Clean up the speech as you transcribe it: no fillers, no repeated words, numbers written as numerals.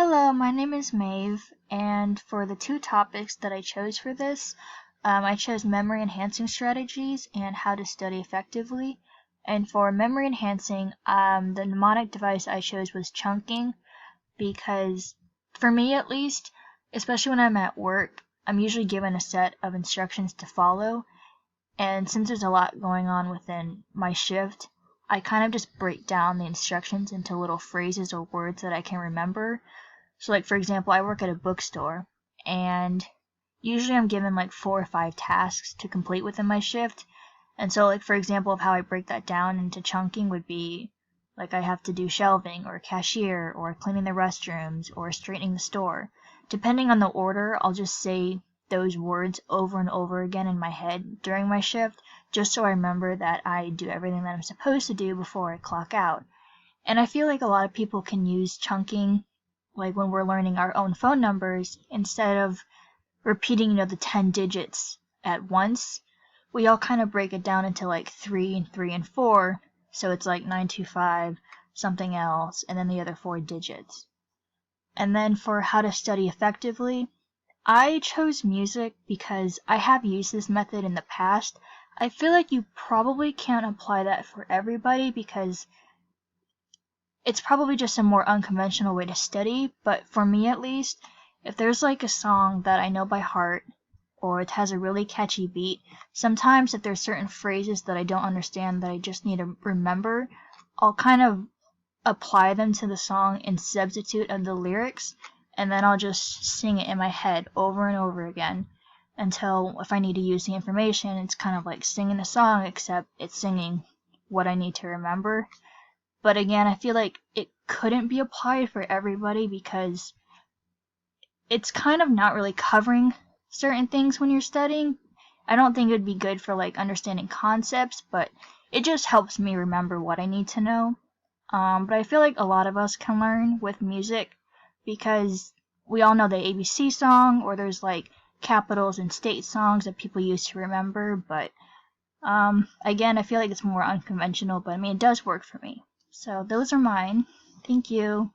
Hello, my name is Maeve, and for the two topics that I chose for this, I chose memory enhancing strategies and how to study effectively. And for memory enhancing, the mnemonic device I chose was chunking because, for me at least, especially when I'm at work, I'm usually given a set of instructions to follow, and since there's a lot going on within my shift, I kind of just break down the instructions into little phrases or words that I can remember. So, like, for example, I work at a bookstore, and usually I'm given like 4 or 5 tasks to complete within my shift. And so, like, for example, of how I break that down into chunking would be like I have to do shelving, or cashier, or cleaning the restrooms, or straightening the store. Depending on the order, I'll just say those words over and over again in my head during my shift, just so I remember that I do everything that I'm supposed to do before I clock out. And I feel like a lot of people can use chunking like when we're learning our own phone numbers, instead of repeating, the 10 digits at once, we all kind of break it down into like 3 and 3 and 4. So it's like 925 something else, and then the other 4 digits. And then for how to study effectively, I chose music because I have used this method in the past. I feel like you probably can't apply that for everybody because it's probably just a more unconventional way to study, but for me at least, if there's like a song that I know by heart, or it has a really catchy beat, sometimes if there's certain phrases that I don't understand that I just need to remember, I'll kind of apply them to the song in substitute of the lyrics, and then I'll just sing it in my head over and over again until if I need to use the information, it's kind of like singing a song, except it's singing what I need to remember. But again, I feel like it couldn't be applied for everybody because it's kind of not really covering certain things when you're studying. I don't think it would be good for like understanding concepts, but it just helps me remember what I need to know. But I feel like a lot of us can learn with music because we all know the ABC song, or there's like capitals and state songs that people use to remember. But again, I feel like it's more unconventional, but I mean, it does work for me. So those are mine. Thank you.